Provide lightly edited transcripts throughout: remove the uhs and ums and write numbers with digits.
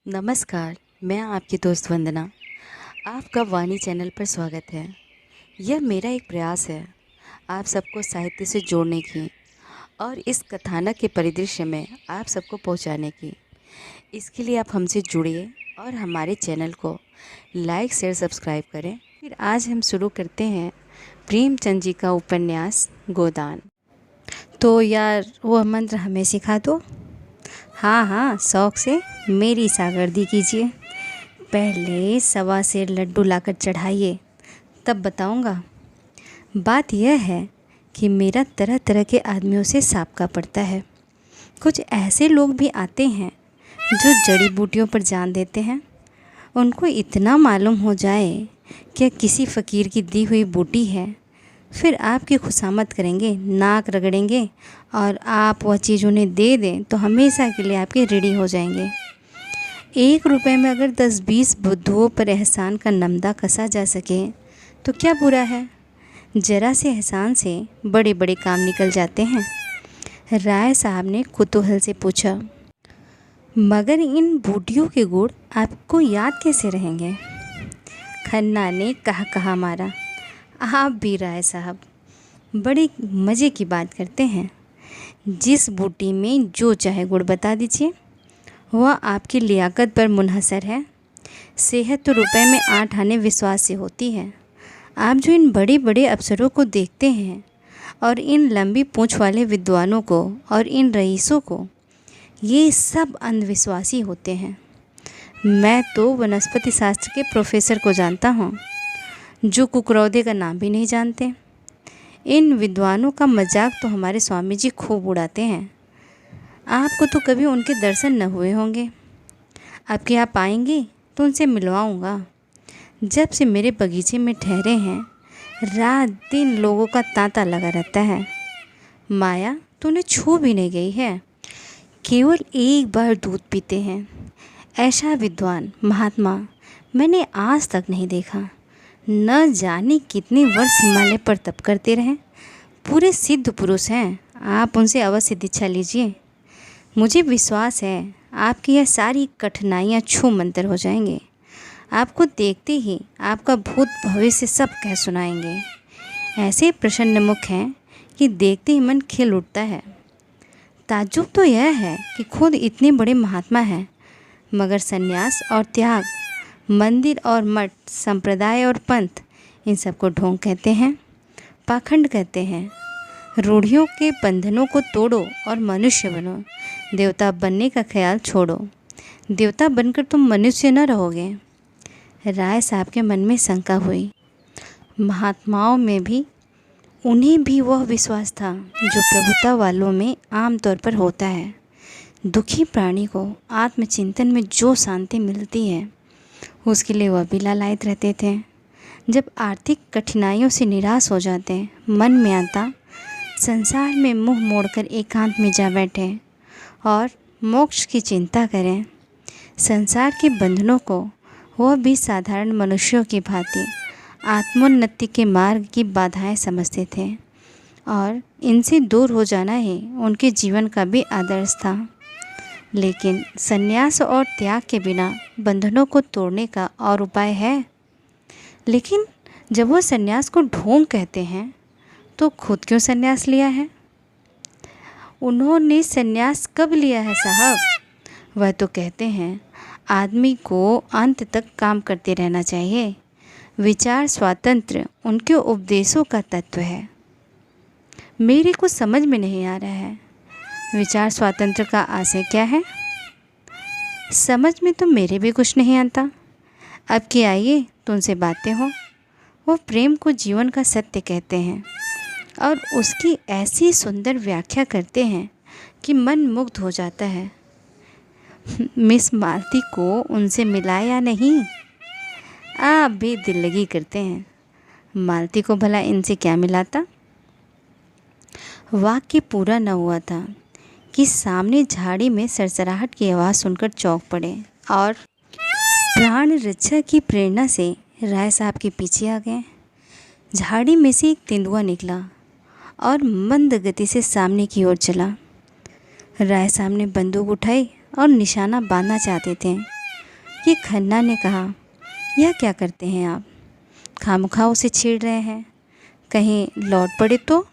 नमस्कार। मैं आपकी दोस्त वंदना। आपका वाणी चैनल पर स्वागत है। यह मेरा एक प्रयास है आप सबको साहित्य से जोड़ने की और इस कथानक के परिदृश्य में आप सबको पहुंचाने की। इसके लिए आप हमसे जुड़िए और हमारे चैनल को लाइक शेयर सब्सक्राइब करें। फिर आज हम शुरू करते हैं प्रेमचंद जी का उपन्यास गोदान। तो यार वो मंत्र हमें सिखा दो। हाँ हाँ, शौक़ से मेरी सागर्दी कीजिए। पहले 1.25 लड्डू लाकर चढ़ाइए, तब बताऊंगा। बात यह है कि मेरा तरह तरह के आदमियों से साबका पड़ता है। कुछ ऐसे लोग भी आते हैं जो जड़ी बूटियों पर जान देते हैं। उनको इतना मालूम हो जाए कि किसी फ़कीर की दी हुई बूटी है, फिर आपकी खुशामद करेंगे, नाक रगड़ेंगे और आप वह चीज़ उन्हें दे दें तो हमेशा के लिए आपके ऋणी हो जाएंगे। 1 रुपये में अगर 10-20 बुद्धुओं पर एहसान का नमदा कसा जा सके तो क्या बुरा है। ज़रा से एहसान से बड़े बड़े काम निकल जाते हैं। राय साहब ने कुतूहल से पूछा, मगर इन बूटियों के गुण आपको याद कैसे रहेंगे। खन्ना ने कहा मारा, आप भी राय साहब बड़ी मज़े की बात करते हैं। जिस बूटी में जो चाहे गुड़ बता दीजिए, वह आपकी लियाकत पर मुनहसर है। सेहत तो रुपए में 8 आने विश्वास से होती है। आप जो इन बड़े बड़े अफसरों को देखते हैं और इन लंबी पूँछ वाले विद्वानों को और इन रईसों को, ये सब अंधविश्वासी होते हैं। मैं तो वनस्पति शास्त्र के प्रोफेसर को जानता हूँ जो कुकरौदे का नाम भी नहीं जानते। इन विद्वानों का मजाक तो हमारे स्वामी जी खूब उड़ाते हैं। आपको तो कभी उनके दर्शन न हुए होंगे। अब कि आप आएंगे तो उनसे मिलवाऊंगा। जब से मेरे बगीचे में ठहरे हैं, रात दिन लोगों का तांता लगा रहता है। माया तो उन्हें छू भी नहीं गई है, केवल एक बार दूध पीते हैं। ऐसा विद्वान महात्मा मैंने आज तक नहीं देखा। न जाने कितने वर्ष हिमालय पर तप करते रहे। पूरे सिद्ध पुरुष हैं। आप उनसे अवश्य दीक्षा लीजिए। मुझे विश्वास है आपकी यह सारी कठिनाइयाँ छू मंतर हो जाएंगे। आपको देखते ही आपका भूत भविष्य सब कह सुनाएंगे। ऐसे प्रसन्न मुख हैं कि देखते ही मन खिल उठता है। ताज्जुब तो यह है कि खुद इतने बड़े महात्मा हैं, मगर संन्यास और त्याग, मंदिर और मठ, संप्रदाय और पंथ, इन सबको ढोंग कहते हैं, पाखंड कहते हैं। रूढ़ियों के बंधनों को तोड़ो और मनुष्य बनो। देवता बनने का ख्याल छोड़ो। देवता बनकर तुम मनुष्य न रहोगे। राय साहब के मन में शंका हुई। महात्माओं में भी उन्हें भी वह विश्वास था जो प्रभुता वालों में आम तौर पर होता है। दुखी प्राणी को आत्मचिंतन में जो शांति मिलती है, उसके लिए वह भी लालायित रहते थे। जब आर्थिक कठिनाइयों से निराश हो जाते, मन में आता संसार में मुंह मोड़कर एकांत में जा बैठे और मोक्ष की चिंता करें। संसार के बंधनों को वह भी साधारण मनुष्यों की भांति आत्मोन्नति के मार्ग की बाधाएं समझते थे और इनसे दूर हो जाना ही उनके जीवन का भी आदर्श था। लेकिन संन्यास और त्याग के बिना बंधनों को तोड़ने का और उपाय है। लेकिन जब वो संन्यास को ढोंग कहते हैं तो खुद क्यों संन्यास लिया है। उन्होंने संन्यास कब लिया है साहब। वह तो कहते हैं आदमी को अंत तक काम करते रहना चाहिए। विचार स्वातंत्र्य उनके उपदेशों का तत्व है। मेरे को समझ में नहीं आ रहा है, विचार स्वातंत्र्य का आशय क्या है। समझ में तो मेरे भी कुछ नहीं आता। अब कि आइए तो उनसे बातें हो। वो प्रेम को जीवन का सत्य कहते हैं और उसकी ऐसी सुंदर व्याख्या करते हैं कि मन मुग्ध हो जाता है। मिस मालती को उनसे मिला या नहीं, आप भी दिल लगी करते हैं। मालती को भला इनसे क्या मिलाता। वाक्य पूरा न हुआ था कि सामने झाड़ी में सरसराहट की आवाज़ सुनकर चौंक पड़े और प्राण रक्षा की प्रेरणा से राय साहब के पीछे आ गए। झाड़ी में से एक तेंदुआ निकला और मंद गति से सामने की ओर चला। राय साहब ने बंदूक उठाई और निशाना बांधना चाहते थे कि खन्ना ने कहा, यह क्या करते हैं आप? खामखा उसे छेड़ रहे हैं, कहीं लौट पड़े तो?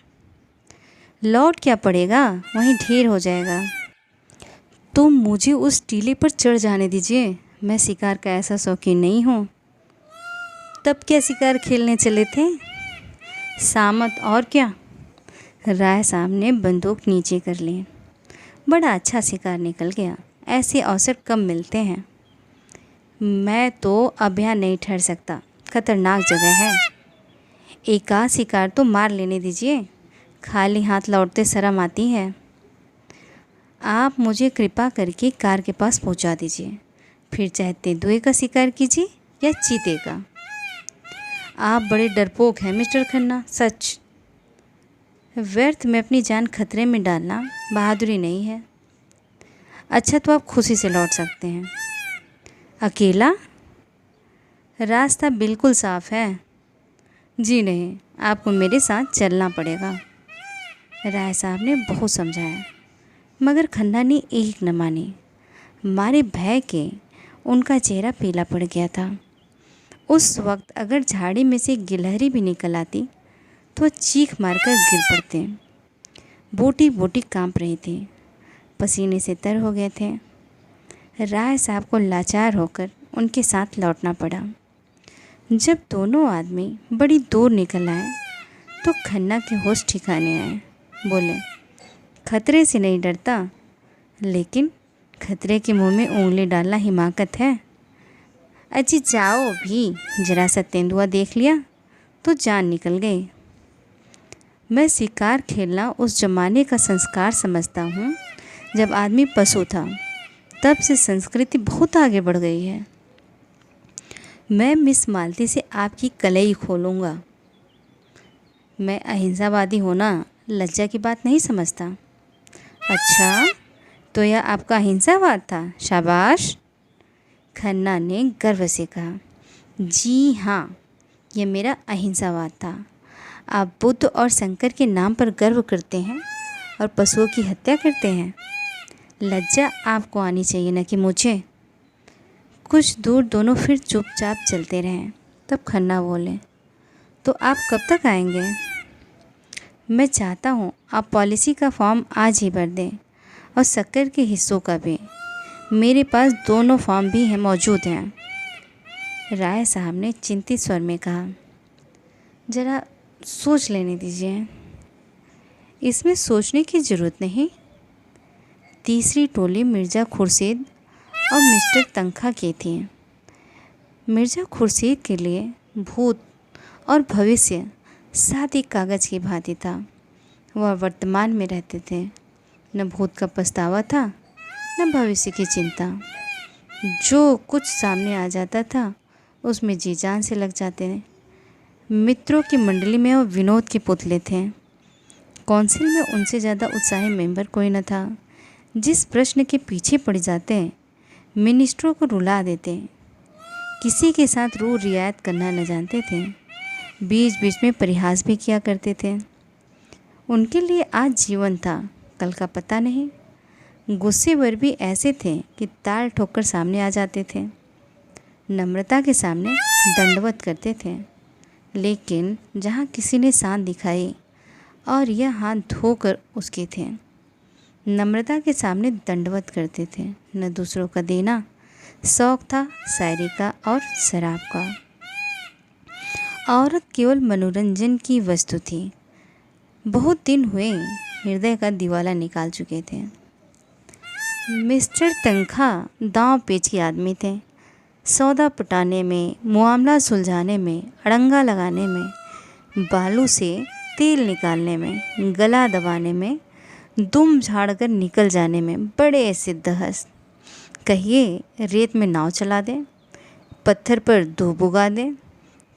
लौट क्या पड़ेगा, वहीं ढेर हो जाएगा। तो मुझे उस टीले पर चढ़ जाने दीजिए, मैं शिकार का ऐसा शौकीन नहीं हूँ। तब क्या शिकार खेलने चले थे? सामत और क्या। राय साहब ने बंदूक नीचे कर ली। बड़ा अच्छा शिकार निकल गया, ऐसे अवसर कम मिलते हैं। मैं तो अब यहाँ नहीं ठहर सकता, खतरनाक जगह है। एक आध शिकार तो मार लेने दीजिए, खाली हाथ लौटते शर्म आती है। आप मुझे कृपा करके कार के पास पहुंचा दीजिए, फिर चाहे तेंदुए का शिकार कीजिए या चीते का। आप बड़े डरपोक हैं मिस्टर खन्ना, सच। व्यर्थ में अपनी जान खतरे में डालना बहादुरी नहीं है। अच्छा, तो आप खुशी से लौट सकते हैं। अकेला? रास्ता बिल्कुल साफ है। जी नहीं, आपको मेरे साथ चलना पड़ेगा। राय साहब ने बहुत समझाया, मगर खन्ना ने एक न मानी। मारे भय के उनका चेहरा पीला पड़ गया था। उस वक्त अगर झाड़ी में से गिलहरी भी निकल आती तो वह चीख मारकर गिर पड़ते। बोटी बोटी कांप रही थी, पसीने से तर हो गए थे। राय साहब को लाचार होकर उनके साथ लौटना पड़ा। जब दोनों आदमी बड़ी दूर निकल आए तो खन्ना के होश ठिकाने आए। बोले, खतरे से नहीं डरता, लेकिन खतरे के मुंह में उंगली डालना हिमाकत है। अजी जाओ भी, जरा सा तेंदुआ देख लिया तो जान निकल गई। मैं शिकार खेलना उस जमाने का संस्कार समझता हूँ जब आदमी पशु था। तब से संस्कृति बहुत आगे बढ़ गई है। मैं मिस मालती से आपकी कलई खोलूँगा। मैं अहिंसावादी होना लज्जा की बात नहीं समझता। अच्छा, तो यह आपका अहिंसावाद था? शाबाश। खन्ना ने गर्व से कहा, जी हाँ, यह मेरा अहिंसावाद था। आप बुद्ध और शंकर के नाम पर गर्व करते हैं और पशुओं की हत्या करते हैं। लज्जा आपको आनी चाहिए, न कि मुझे। कुछ दूर दोनों फिर चुपचाप चलते रहे। तब खन्ना बोले, तो आप कब तक आएंगे? मैं चाहता हूँ आप पॉलिसी का फॉर्म आज ही भर दें और शक्कर के हिस्सों का भी। मेरे पास दोनों फॉर्म भी हैं, मौजूद हैं। राय साहब ने चिंतित स्वर में कहा, ज़रा सोच लेने दीजिए। इसमें सोचने की ज़रूरत नहीं। तीसरी टोली मिर्ज़ा खुर्शीद और मिस्टर तनखा की थी। मिर्ज़ा खुर्शीद के लिए भूत और भविष्य साथ एक कागज़ की भांति था। वह वर्तमान में रहते थे। न भूत का पछतावा था, न भविष्य की चिंता। जो कुछ सामने आ जाता था उसमें जी जान से लग जाते थे। मित्रों की मंडली में वो विनोद के पुतले थे। काउंसिल में उनसे ज़्यादा उत्साही मेंबर कोई न था। जिस प्रश्न के पीछे पड़ जाते मिनिस्टरों को रुला देते। किसी के साथ रू रियायत करना न जानते थे। बीच बीच में परिहास भी किया करते थे। उनके लिए आज जीवन था, कल का पता नहीं। गुस्सेवर भी ऐसे थे कि ताल ठोकर सामने आ जाते थे। नम्रता के सामने दंडवत करते थे, लेकिन जहाँ किसी ने शान दिखाई और यह हाथ धोकर उसके थे। नम्रता के सामने दंडवत करते थे। न दूसरों का देना शौक था शायरी का और शराब का। औरत केवल मनोरंजन की वस्तु थी। बहुत दिन हुए हृदय का दिवाला निकाल चुके थे। मिस्टर तनखा दांव पेच के आदमी थे। सौदा पटाने में, मुआमला सुलझाने में, अड़ंगा लगाने में, बालू से तेल निकालने में, गला दबाने में, दुम झाड़कर निकल जाने में बड़े सिद्धहस्त। कहिए रेत में नाव चला दें, पत्थर पर धूप उगा दें,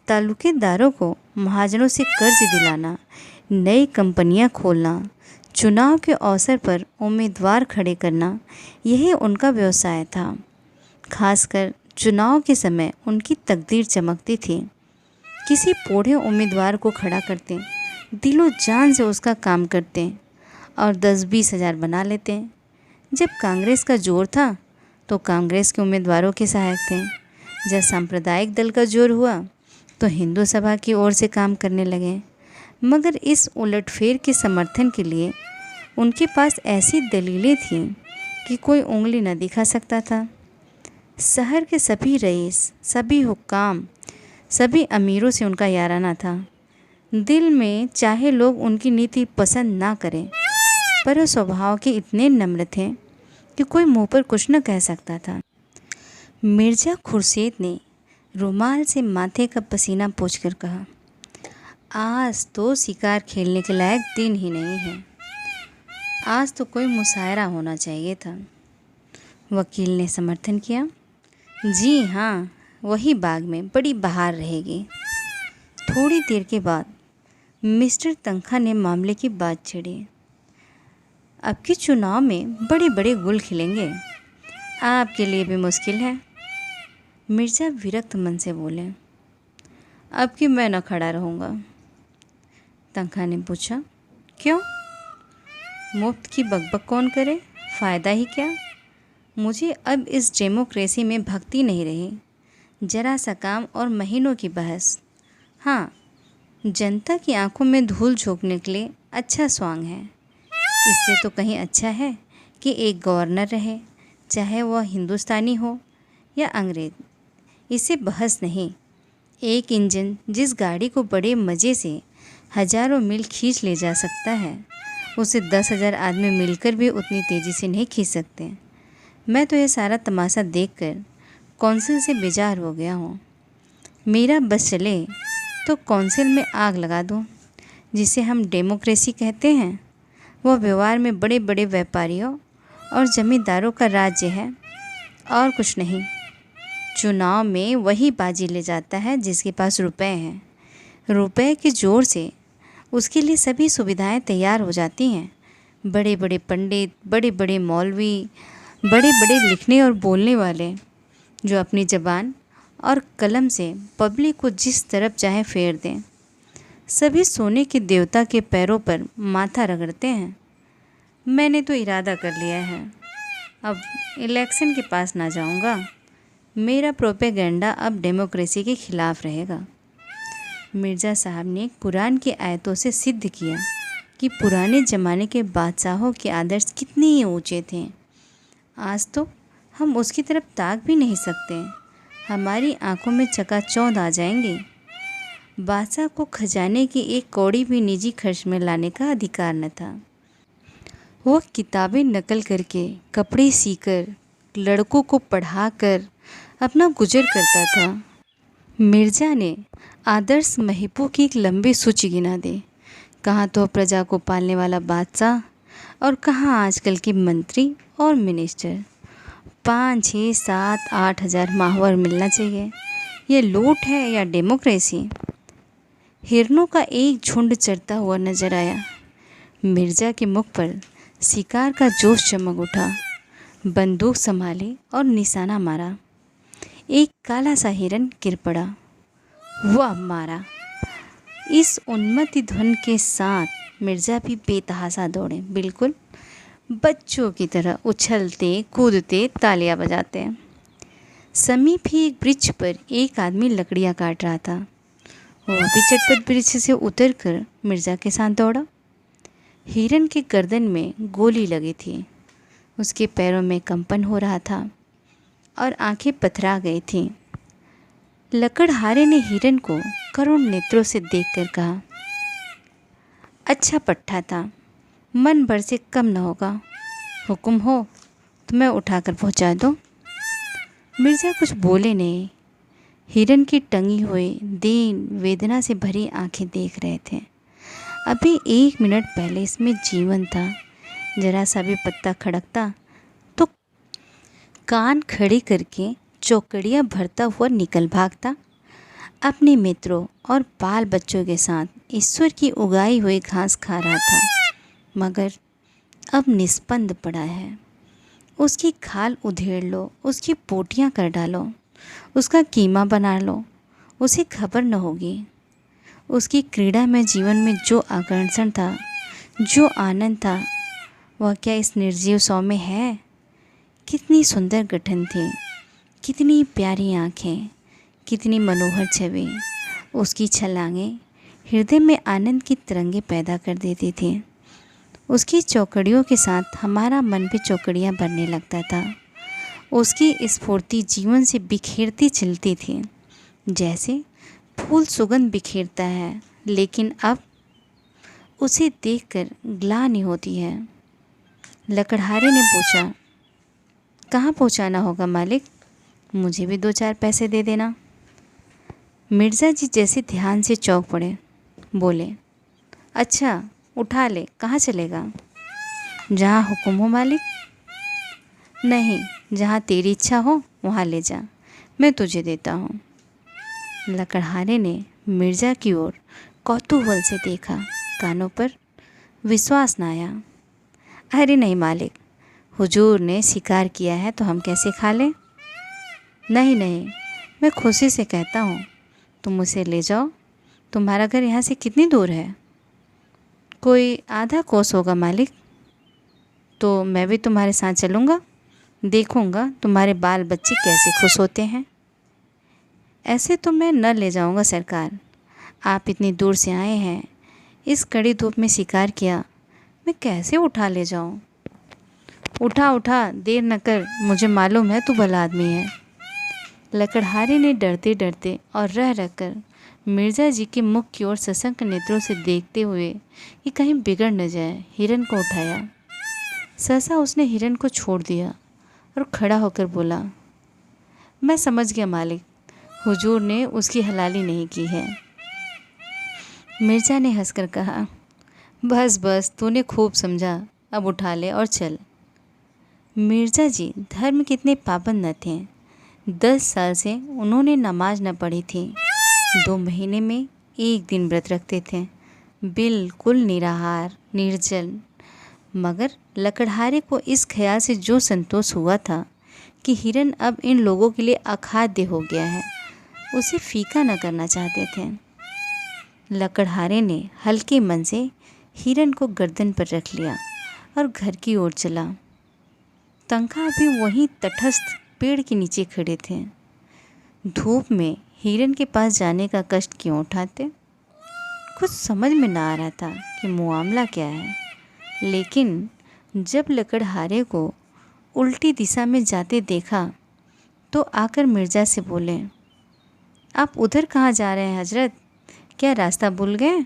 तालुकेदारों को महाजनों से कर्ज दिलाना, नई कंपनियां खोलना, चुनाव के अवसर पर उम्मीदवार खड़े करना, यही उनका व्यवसाय था। खासकर चुनाव के समय उनकी तकदीर चमकती थी। किसी पोढ़े उम्मीदवार को खड़ा करते, दिलो जान से उसका काम करते और 10-20 हज़ार बना लेते। जब कांग्रेस का जोर था तो कांग्रेस के उम्मीदवारों के सहायक थे। जब सांप्रदायिक दल का जोर हुआ तो हिंदू सभा की ओर से काम करने लगे। मगर इस उलटफेर के समर्थन के लिए उनके पास ऐसी दलीलें थीं कि कोई उंगली न दिखा सकता था। शहर के सभी रईस, सभी हुक्काम, सभी अमीरों से उनका याराना था। दिल में चाहे लोग उनकी नीति पसंद ना करें, पर वो स्वभाव के इतने नम्र थे कि कोई मुंह पर कुछ न कह सकता था। मिर्ज़ा खुर्शीद ने रुमाल से माथे का पसीना पोंछकर कहा, आज तो शिकार खेलने के लायक दिन ही नहीं है। आज तो कोई मुशायरा होना चाहिए था। वकील ने समर्थन किया, जी हाँ, वही बाग में बड़ी बहार रहेगी। थोड़ी देर के बाद मिस्टर तनखा ने मामले की बात छेड़ी। अब के चुनाव में बड़े बड़े गुल खिलेंगे, आपके लिए भी मुश्किल है। मिर्ज़ा विरक्त मन से बोले, अब कि मैं न खड़ा रहूँगा। तनखा ने पूछा, क्यों? मुफ्त की बकबक कौन करे, फ़ायदा ही क्या? मुझे अब इस डेमोक्रेसी में भक्ति नहीं रही। जरा सा काम और महीनों की बहस। हाँ, जनता की आंखों में धूल झोंकने के लिए अच्छा स्वांग है। इससे तो कहीं अच्छा है कि एक गवर्नर रहे, चाहे वह हिंदुस्तानी हो या अंग्रेज। इससे बहस नहीं। एक इंजन जिस गाड़ी को बड़े मज़े से हज़ारों मील खींच ले जा सकता है, उसे 10,000 आदमी मिलकर भी उतनी तेज़ी से नहीं खींच सकते। मैं तो यह सारा तमाशा देखकर कौंसिल से बेजार हो गया हूँ। मेरा बस चले तो कौंसिल में आग लगा दूँ, जिसे हम डेमोक्रेसी कहते हैं। वह व्यवहार में बड़े बड़े व्यापारियों और जमींदारों का राज्य है और कुछ नहीं। चुनाव में वही बाजी ले जाता है जिसके पास रुपए हैं। रुपए के जोर से उसके लिए सभी सुविधाएं तैयार हो जाती हैं। बड़े बड़े पंडित, बड़े बड़े मौलवी, बड़े बड़े लिखने और बोलने वाले, जो अपनी ज़बान और कलम से पब्लिक को जिस तरफ चाहे फेर दें। सभी सोने के देवता के पैरों पर माथा रगड़ते हैं। मैंने तो इरादा कर लिया है, अब इलेक्शन के पास ना जाऊंगा। मेरा प्रोपेगेंडा अब डेमोक्रेसी के खिलाफ रहेगा। मिर्ज़ा साहब ने कुरान की आयतों से सिद्ध किया कि पुराने ज़माने के बादशाहों के आदर्श कितने ही ऊंचे थे। आज तो हम उसकी तरफ ताक भी नहीं सकते। हमारी आंखों में चकाचौंध आ जाएंगे। बादशाह को खजाने की एक कौड़ी भी निजी खर्च में लाने का अधिकार न था। वो किताबें नकल करके, कपड़े सीकर, लड़कों को पढ़ाकर अपना गुजर करता था। मिर्ज़ा ने आदर्श महबूब की एक लंबी सूची गिना दी। कहाँ तो प्रजा को पालने वाला बादशाह और कहाँ आजकल के मंत्री और मिनिस्टर। 5, 6, 7, 8 हज़ार माहवर मिलना चाहिए। ये लूट है या डेमोक्रेसी? हिरनों का एक झुंड चरता हुआ नजर आया। मिर्ज़ा के मुख पर शिकार का जोश चमक उठा। बंदूक संभाली और निशाना मारा। एक काला सा हिरन गिर पड़ा। वह मारा। इस उन्मत्त ध्वनि के साथ मिर्ज़ा भी बेतहाशा दौड़े, बिल्कुल बच्चों की तरह उछलते कूदते तालियां बजाते। समीप ही एक वृक्ष पर एक आदमी लकड़ियां काट रहा था। वह भी चटपट वृक्ष से उतरकर मिर्ज़ा के साथ दौड़ा। हिरन के गर्दन में गोली लगी थी। उसके पैरों में कंपन हो रहा था और आंखें पथरा गई थीं। लकड़हारे ने हिरन को करुण नेत्रों से देखकर कहा, अच्छा पट्ठा था, मन भर से कम न होगा। हुक्म हो तो मैं उठाकर पहुंचा दूं। मिर्ज़ा कुछ बोले नहीं। हिरन की टंगी हुई दीन वेदना से भरी आंखें देख रहे थे। अभी 1 मिनट पहले इसमें जीवन था। जरा सा भी पत्ता खड़कता तो कान खड़े करके चौकड़ियाँ भरता हुआ निकल भागता। अपने मित्रों और बाल बच्चों के साथ ईश्वर की उगाई हुई घास खा रहा था, मगर अब निस्पंद पड़ा है। उसकी खाल उधेड़ लो, उसकी पोटियाँ कर डालो, उसका कीमा बना लो, उसे खबर न होगी। उसकी क्रीड़ा में जीवन में जो आकर्षण था, जो आनंद था, वह क्या इस निर्जीव शव में है? कितनी सुंदर गठन थी, कितनी प्यारी आँखें, कितनी मनोहर छवि। उसकी छलांगें हृदय में आनंद की तरंगें पैदा कर देती थी। उसकी चौकड़ियों के साथ हमारा मन भी चौकड़ियाँ भरने लगता था। उसकी स्फूर्ति जीवन से बिखेरती चलती थी, जैसे फूल सुगंध बिखेरता है, लेकिन अब उसे देखकर ग्लानि होती है। लकड़हारे ने पूछा, कहाँ पहुँचाना होगा मालिक? मुझे भी 2-4 पैसे दे देना। मिर्ज़ा जी जैसे ध्यान से चौंक पड़े, बोले, अच्छा उठा ले, कहाँ चलेगा? जहाँ हुक्म हो मालिक। नहीं, जहाँ तेरी इच्छा हो वहाँ ले जा, मैं तुझे देता हूँ। लकड़हारे ने मिर्ज़ा की ओर कौतूहल से देखा, कानों पर विश्वास न आया। अरे नहीं मालिक, हुजूर ने शिकार किया है तो हम कैसे खा लें? नहीं नहीं, मैं खुशी से कहता हूँ, तुम उसे ले जाओ। तुम्हारा घर यहाँ से कितनी दूर है? कोई आधा कोस होगा मालिक। तो मैं भी तुम्हारे साथ चलूँगा, देखूँगा तुम्हारे बाल बच्चे कैसे खुश होते हैं। ऐसे तो मैं न ले जाऊँगा सरकार, आप इतनी दूर से आए हैं, इस कड़ी धूप में शिकार किया, मैं कैसे उठा ले जाऊँ? उठा उठा, देर न कर, मुझे मालूम है तू भला आदमी है। लकड़हारे ने डरते डरते और रह रह कर मिर्ज़ा जी के मुख की ओर सशंक नेत्रों से देखते हुए कि कहीं बिगड़ न जाए, हिरन को उठाया। सहसा उसने हिरन को छोड़ दिया और खड़ा होकर बोला, मैं समझ गया मालिक, हुजूर ने उसकी हलाली नहीं की है। मिर्ज़ा ने हंसकर कहा, बस बस, तूने खूब समझा, अब उठा ले और चल। मिर्ज़ा जी धर्म के इतने पाबंद न थे। 10 साल से उन्होंने नमाज न पढ़ी थी। 2 महीने में 1 दिन व्रत रखते थे, बिल्कुल निराहार निर्जल। मगर लकड़हारे को इस ख्याल से जो संतोष हुआ था कि हिरन अब इन लोगों के लिए अखाद्य हो गया है, उसे फीका न करना चाहते थे। लकड़हारे ने हल्के मन से हिरन को गर्दन पर रख लिया और घर की ओर चला। तंखा भी वहीं तटस्थ पेड़ के नीचे खड़े थे। धूप में हिरन के पास जाने का कष्ट क्यों उठाते? कुछ समझ में ना आ रहा था कि मामला क्या है। लेकिन जब लकड़हारे को उल्टी दिशा में जाते देखा तो आकर मिर्ज़ा से बोले, आप उधर कहाँ जा रहे हैं हजरत? क्या रास्ता भूल गए?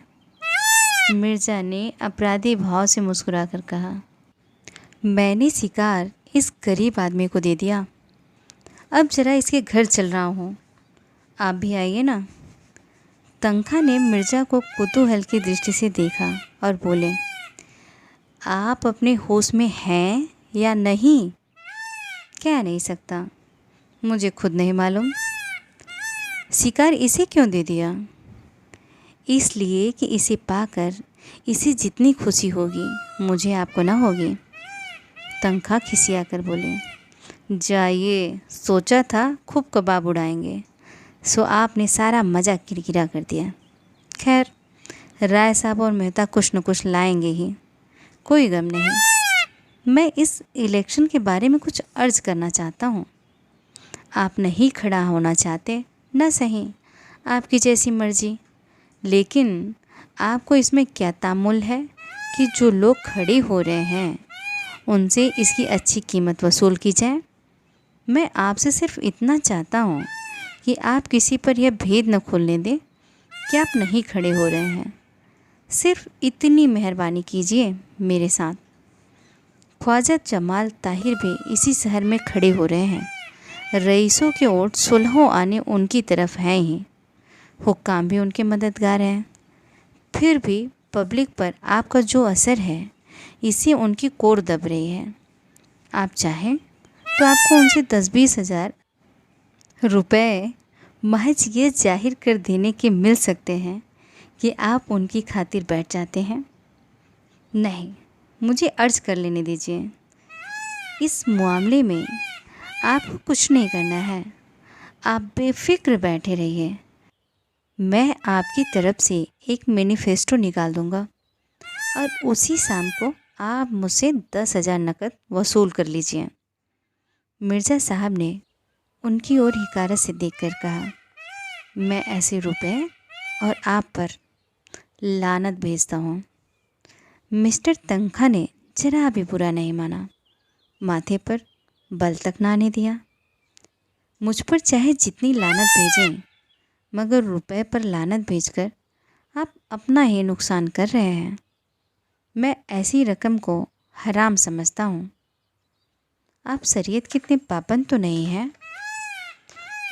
मिर्ज़ा ने अपराधी भाव से मुस्कुराकर कहा, मैंने शिकार इस गरीब आदमी को दे दिया, अब ज़रा इसके घर चल रहा हूँ, आप भी आइए ना। तंखा ने मिर्ज़ा को कुतूहल की दृष्टि से देखा और बोले, आप अपने होश में हैं या नहीं? कह नहीं सकता, मुझे खुद नहीं मालूम। शिकार इसे क्यों दे दिया? इसलिए कि इसे पाकर इसे जितनी खुशी होगी मुझे आपको ना होगी। तंखा खिसिया कर बोले, जाइए, सोचा था खूब कबाब उड़ाएंगे, सो आपने सारा मज़ा किरकिरा कर दिया। खैर, राय साहब और मेहता कुछ न कुछ लाएंगे ही, कोई गम नहीं। मैं इस इलेक्शन के बारे में कुछ अर्ज करना चाहता हूँ। आप नहीं खड़ा होना चाहते, न सही, आपकी जैसी मर्जी, लेकिन आपको इसमें क्या तामुल है कि जो लोग खड़े हो रहे हैं उनसे इसकी अच्छी कीमत वसूल की जाए? मैं आपसे सिर्फ इतना चाहता हूँ कि आप किसी पर यह भेद न खोलने दें कि आप नहीं खड़े हो रहे हैं। सिर्फ इतनी मेहरबानी कीजिए मेरे साथ। ख्वाजा जमाल ताहिर भी इसी शहर में खड़े हो रहे हैं। रईसों के ओट सुलहों आने उनकी तरफ हैं ही, हुक्काम भी उनके मददगार हैं। फिर भी पब्लिक पर आपका जो असर है, इसे उनकी कोर दब रही है। आप चाहें तो आपको उनसे 10-20 हज़ार रुपये महज ये जाहिर कर देने के मिल सकते हैं कि आप उनकी खातिर बैठ जाते हैं। नहीं, मुझे अर्ज कर लेने दीजिए। इस मामले में आपको कुछ नहीं करना है, आप बेफिक्र बैठे रहिए। मैं आपकी तरफ से एक मैनिफेस्टो निकाल दूंगा और उसी शाम को आप मुझसे 10,000 नकद वसूल कर लीजिए। मिर्ज़ा साहब ने उनकी ओर हिकारत से देखकर कहा, मैं ऐसे रुपए और आप पर लानत भेजता हूँ। मिस्टर तनखा ने जरा भी बुरा नहीं माना, माथे पर बल तक ना आने दिया। मुझ पर चाहे जितनी लानत भेजें, मगर रुपए पर लानत भेजकर आप अपना ही नुकसान कर रहे हैं। मैं ऐसी रकम को हराम समझता हूँ। आप शरीयत के इतने पाबंद तो नहीं हैं।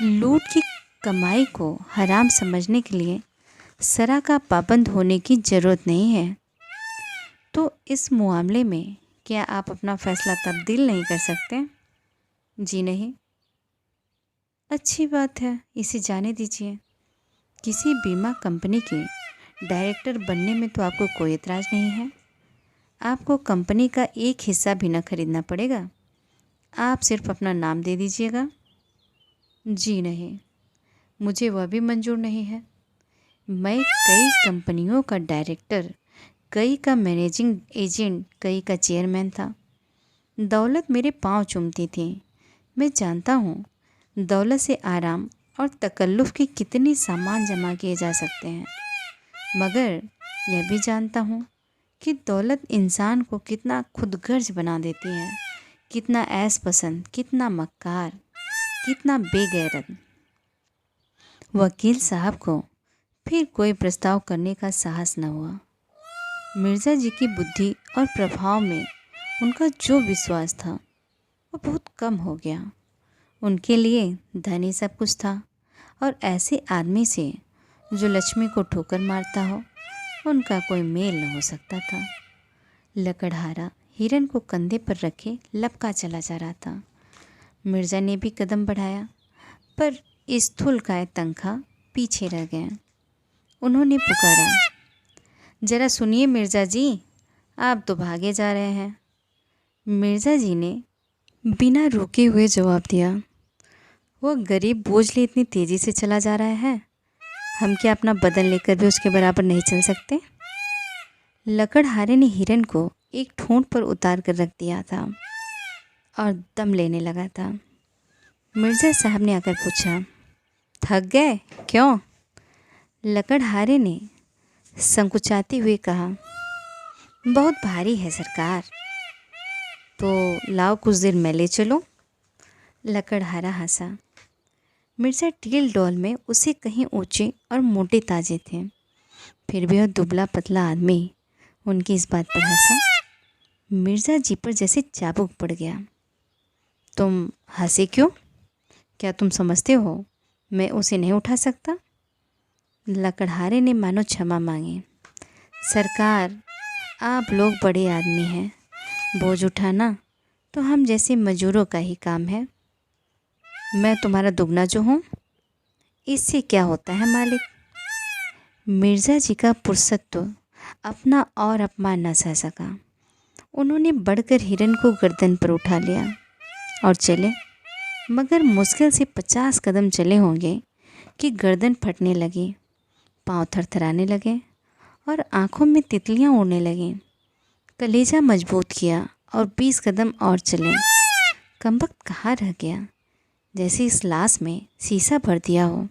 लूट की कमाई को हराम समझने के लिए शरअ का पाबंद होने की ज़रूरत नहीं है। तो इस मामले में क्या आप अपना फ़ैसला तब्दील नहीं कर सकते? जी नहीं। अच्छी बात है, इसे जाने दीजिए। किसी बीमा कंपनी के डायरेक्टर बनने में तो आपको कोई एतराज़ नहीं है। आपको कंपनी का एक हिस्सा भी न खरीदना पड़ेगा। आप सिर्फ अपना नाम दे दीजिएगा। जी नहीं, मुझे वह भी मंजूर नहीं है। मैं कई कंपनियों का डायरेक्टर, कई का मैनेजिंग एजेंट, कई का चेयरमैन था। दौलत मेरे पाँव चूमती थी। मैं जानता हूँ दौलत से आराम और तकल्लुफ़ के कितने सामान जमा किए जा सकते हैं, मगर यह भी जानता हूँ कि दौलत इंसान को कितना खुदगर्ज बना देती है, कितना ऐश पसंद, कितना मक्कार, कितना बेगैरत। वकील साहब को फिर कोई प्रस्ताव करने का साहस न हुआ। मिर्ज़ा जी की बुद्धि और प्रभाव में उनका जो विश्वास था वो बहुत कम हो गया। उनके लिए धन ही सब कुछ था, और ऐसे आदमी से जो लक्ष्मी को ठोकर मारता हो, उनका कोई मेल न हो सकता था। लकड़हारा हिरन को कंधे पर रखे लपका चला जा रहा था। मिर्ज़ा ने भी कदम बढ़ाया, पर स्थूलकाय तनखा पीछे रह गए। उन्होंने पुकारा, ज़रा सुनिए मिर्ज़ा जी, आप तो भागे जा रहे हैं। मिर्ज़ा जी ने बिना रुके हुए जवाब दिया, वो गरीब बोझ ले इतनी तेज़ी से चला जा रहा है, हम क्या अपना बदन लेकर भी उसके बराबर नहीं चल सकते? लकड़हारे ने हिरन को एक ठोंठ पर उतार कर रख दिया था और दम लेने लगा था। मिर्ज़ा साहब ने आकर पूछा, थक गए क्यों? लकड़हारे ने संकुचाते हुए कहा, बहुत भारी है सरकार। तो लाओ कुछ देर मैं ले चलूं? लकड़हारा हंसा। मिर्ज़ा टील डॉल में उसे कहीं ऊंचे और मोटे ताजे थे, फिर भी वह दुबला पतला आदमी उनकी इस बात पर हंसा। मिर्ज़ा जी पर जैसे चाबुक पड़ गया। तुम हंसे क्यों? क्या तुम समझते हो मैं उसे नहीं उठा सकता? लकड़हारे ने मानो क्षमा मांगी। सरकार, आप लोग बड़े आदमी हैं, बोझ उठाना तो हम जैसे मजूरों का ही काम है। मैं तुम्हारा दुगना जो हूँ, इससे क्या होता है मालिक? मिर्ज़ा जी का पुरुषत्व अपना और अपमान न सह सका। उन्होंने बढ़कर हिरन को गर्दन पर उठा लिया और चले, मगर मुश्किल से 50 कदम चले होंगे कि गर्दन फटने लगी, पाँव थरथराने लगे और आँखों में तितलियाँ उड़ने लगीं। कलेजा मजबूत किया और 20 कदम और चले। कमबख्त कहाँ रह गया, जैसे इस लाश में शीशा भर दिया हो।